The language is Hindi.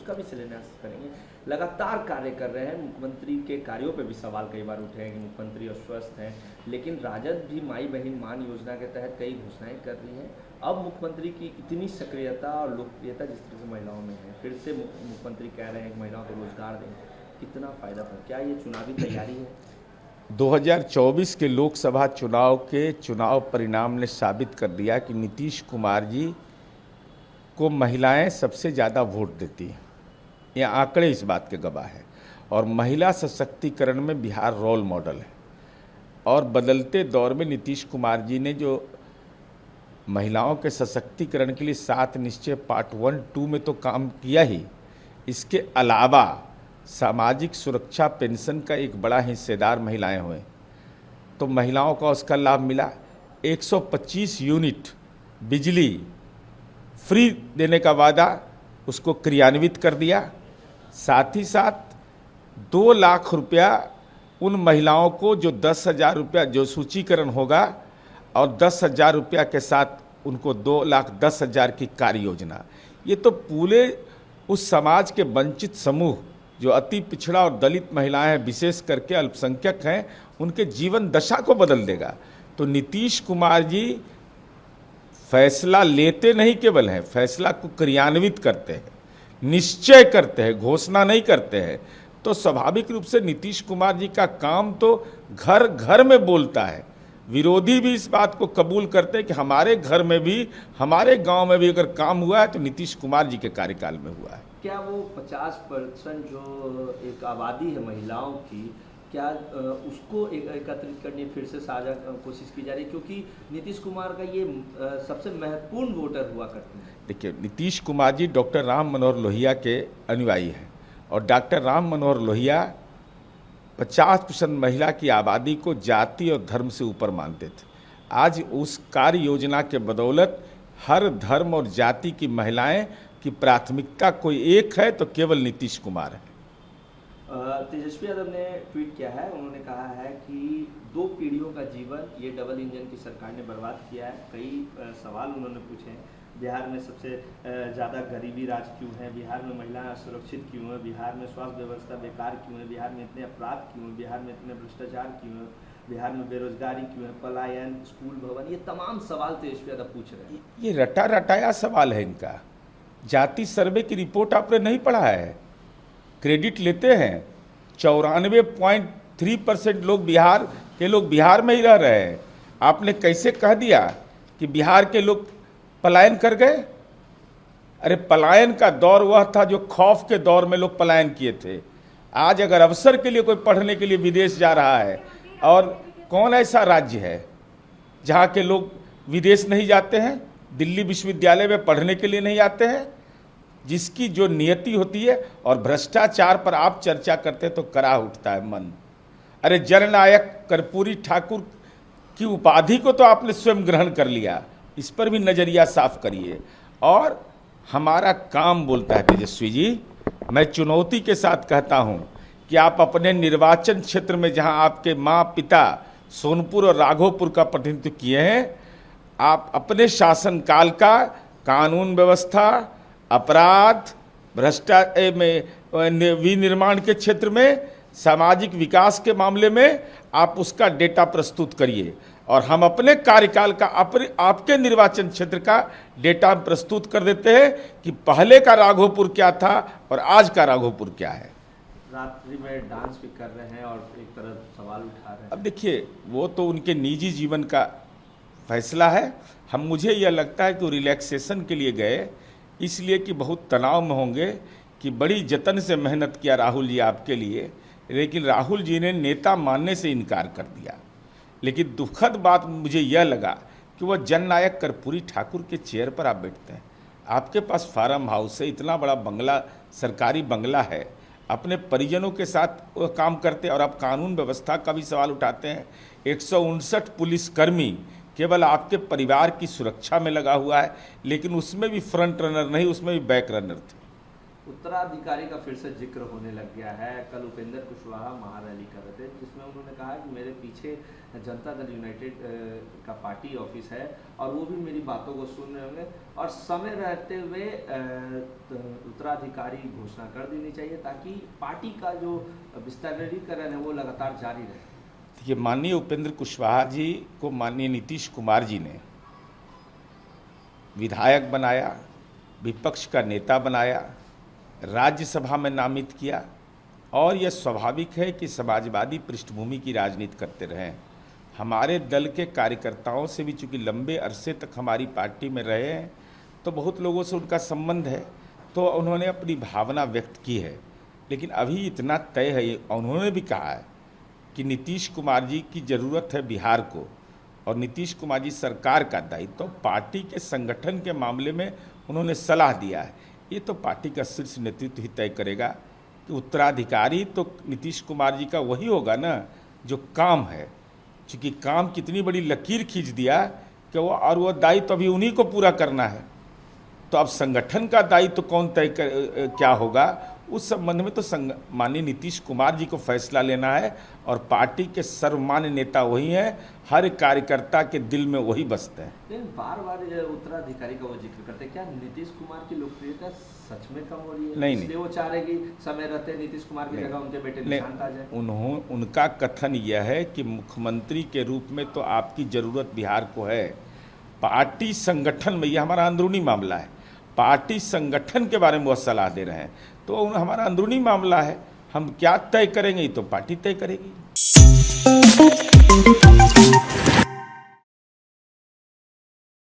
उसका भी शिलान्यास करेंगे। लगातार कार्य कर रहे हैं, मुख्यमंत्री के कार्यों पे भी सवाल कई बार उठे हैं कि मुख्यमंत्री अस्वस्थ हैं, लेकिन राजद भी माई बहन मान योजना के तहत कई घोषणाएं कर रही है। अब मुख्यमंत्री की इतनी सक्रियता और लोकप्रियता जिस तरह से महिलाओं में है, फिर से मुख्यमंत्री कह रहे हैं कि महिलाओं को रोजगार दें, कितना फायदा था? क्या ये चुनावी तैयारी है? 2024 के लोकसभा चुनाव के चुनाव परिणाम ने साबित कर दिया कि नीतीश कुमार जी को महिलाएं सबसे ज़्यादा वोट देती हैं। ये आंकड़े इस बात के गवाह हैं। और महिला सशक्तिकरण में बिहार रोल मॉडल है। और बदलते दौर में नीतीश कुमार जी ने जो महिलाओं के सशक्तिकरण के लिए 7 निश्चय पार्ट 1, 2 में तो काम किया ही, इसके अलावा सामाजिक सुरक्षा पेंशन का एक बड़ा हिस्सेदार महिलाएं हुए, तो महिलाओं को उसका लाभ मिला। 125 यूनिट बिजली फ्री देने का वादा उसको क्रियान्वित कर दिया। साथ ही साथ 2 लाख रुपया उन महिलाओं को जो 10,000 रुपया जो सूचीकरण होगा, और 10,000 रुपया के साथ उनको 2,10,000 की कार्य योजना। ये तो पूरे उस समाज के वंचित समूह जो अति पिछड़ा और दलित महिलाएं हैं, विशेष करके अल्पसंख्यक हैं, उनके जीवन दशा को बदल देगा। तो नीतीश कुमार जी फैसला लेते नहीं केवल हैं, फैसला को क्रियान्वित करते हैं, निश्चय करते हैं, घोषणा नहीं करते हैं। तो स्वाभाविक रूप से नीतीश कुमार जी का काम तो घर घर में बोलता है। विरोधी भी इस बात को कबूल करते हैं कि हमारे घर में भी, हमारे गांव में भी अगर काम हुआ है तो नीतीश कुमार जी के कार्यकाल में हुआ है। क्या वो 50% जो एक आबादी है महिलाओं की, क्या उसको एकत्रित करने फिर से साझा कोशिश की जा रही है? क्योंकि नीतीश कुमार का ये सबसे महत्वपूर्ण वोटर हुआ करते हैं। देखिए, नीतीश कुमार जी डॉक्टर राम मनोहर लोहिया के अनुयायी हैं, और डॉक्टर राम मनोहर लोहिया 50% महिला की आबादी को जाति और धर्म से ऊपर मानते थे। आज उस कार्य योजना के बदौलत हर धर्म और जाति की महिलाएं की प्राथमिकता कोई एक है तो केवल नीतीश कुमार है। तेजस्वी यादव ने ट्वीट किया है, उन्होंने कहा है कि 2 पीढ़ियों का जीवन ये डबल इंजन की सरकार ने बर्बाद किया है। कई सवाल उन्होंने पूछे हैं। बिहार में सबसे ज़्यादा गरीबी राज क्यों है? बिहार में महिलाएं असुरक्षित क्यों है? बिहार में स्वास्थ्य व्यवस्था बेकार क्यों है? बिहार में इतने अपराध क्यों है? बिहार में इतने भ्रष्टाचार क्यों है? बिहार में बेरोजगारी क्यों है? पलायन, स्कूल भवन, ये तमाम सवाल तेजस्वी यादव पूछ रहे हैं। ये रटा रटाया सवाल है इनका। जाति सर्वे की रिपोर्ट आपने नहीं पढ़ा है, क्रेडिट लेते हैं। 94.3% लोग बिहार में ही रह रहे हैं। आपने कैसे कह दिया कि बिहार के लोग पलायन कर गए? अरे पलायन का दौर वह था जो खौफ के दौर में लोग पलायन किए थे। आज अगर अवसर के लिए कोई पढ़ने के लिए विदेश जा रहा है, और कौन ऐसा राज्य है जहाँ के लोग विदेश नहीं जाते हैं, दिल्ली विश्वविद्यालय में पढ़ने के लिए नहीं आते हैं? जिसकी जो नियति होती है, और भ्रष्टाचार पर आप चर्चा करते तो कराह उठता है मन। अरे जननायक कर्पूरी ठाकुर की उपाधि को तो आपने स्वयं ग्रहण कर लिया, इस पर भी नजरिया साफ करिए। और हमारा काम बोलता है तेजस्वी जी, मैं चुनौती के साथ कहता हूं कि आप अपने निर्वाचन क्षेत्र में जहां आपके माँ पिता सोनपुर और राघोपुर का प्रतिनिधित्व किए हैं, आप अपने शासनकाल का कानून व्यवस्था, अपराध, भ्रष्टाचार में, विनिर्माण के क्षेत्र में, सामाजिक विकास के मामले में आप उसका डेटा प्रस्तुत करिए, और हम अपने कार्यकाल का आपके निर्वाचन क्षेत्र का डेटा प्रस्तुत कर देते हैं कि पहले का राघोपुर क्या था और आज का राघोपुर क्या है। रात्रि में डांस भी कर रहे हैं और एक तरफ सवाल उठा रहे हैं। अब देखिए, वो तो उनके निजी जीवन का फैसला है। मुझे यह लगता है कि वो रिलैक्सेशन के लिए गए, इसलिए कि बहुत तनाव में होंगे, कि बड़ी जतन से मेहनत किया राहुल जी आपके लिए, लेकिन राहुल जी ने नेता मानने से इनकार कर दिया। लेकिन दुखद बात मुझे यह लगा कि वह जननायक कर्पूरी ठाकुर के चेयर पर आप बैठते हैं, आपके पास फार्म हाउस है, इतना बड़ा बंगला, सरकारी बंगला है, अपने परिजनों के साथ वो काम करते हैं, और आप कानून व्यवस्था का भी सवाल उठाते हैं। 159 पुलिसकर्मी केवल आपके परिवार की सुरक्षा में लगा हुआ है, लेकिन उसमें भी फ्रंट रनर नहीं, उसमें भी बैक रनर थे। उत्तराधिकारी का फिर से जिक्र होने लग गया है। कल उपेंद्र कुशवाहा महारैली कर रहे थे जिसमें उन्होंने कहा कि मेरे पीछे जनता दल यूनाइटेड का पार्टी ऑफिस है और वो भी मेरी बातों को सुन रहे होंगे और समय रहते हुए उत्तराधिकारी घोषणा कर देनी चाहिए ताकि पार्टी का जो विस्तारीकरण है वो लगातार जारी रहे। ये माननीय उपेंद्र कुशवाहा जी को माननीय नीतीश कुमार जी ने विधायक बनाया, विपक्ष का नेता बनाया, राज्यसभा में नामित किया और यह स्वाभाविक है कि समाजवादी पृष्ठभूमि की राजनीति करते रहें। हमारे दल के कार्यकर्ताओं से भी चूँकि लंबे अरसे तक हमारी पार्टी में रहे हैं तो बहुत लोगों से उनका संबंध है, तो उन्होंने अपनी भावना व्यक्त की है। लेकिन अभी इतना तय है, उन्होंने भी कहा है कि नीतीश कुमार जी की ज़रूरत है बिहार को और नीतीश कुमार जी सरकार का दायित्व तो पार्टी के संगठन के मामले में उन्होंने सलाह दिया है। ये तो पार्टी का शीर्ष नेतृत्व ही तय करेगा कि उत्तराधिकारी तो नीतीश कुमार जी का वही होगा ना जो काम है, क्योंकि काम कितनी बड़ी लकीर खींच दिया कि वो दायित्व अभी उन्हीं को पूरा करना है। तो अब संगठन का दायित्व कौन तय क्या होगा उस संबंध में तो माननीय नीतीश कुमार जी को फैसला लेना है और पार्टी के सर्वमान्य नेता वही हैं, हर कार्यकर्ता के दिल में वही बसते हैं। लेकिन बार बार उत्तराधिकारी का वो जिक्र करते हैं, क्या नीतीश कुमार की लोकप्रियता सच में कम हो रही है? नहीं, वो चाह रहे कि समय रहते नीतीश कुमार की जगह उनके बेटे निशांत आ जाए। उनका कथन यह है कि मुख्यमंत्री के रूप में तो आपकी जरूरत बिहार को है, पार्टी संगठन में, यह हमारा अंदरूनी मामला है, पार्टी संगठन के बारे में वह सलाह दे रहे हैं, तो हमारा अंदरूनी मामला है, हम क्या तय करेंगे तो पार्टी तय करेगी।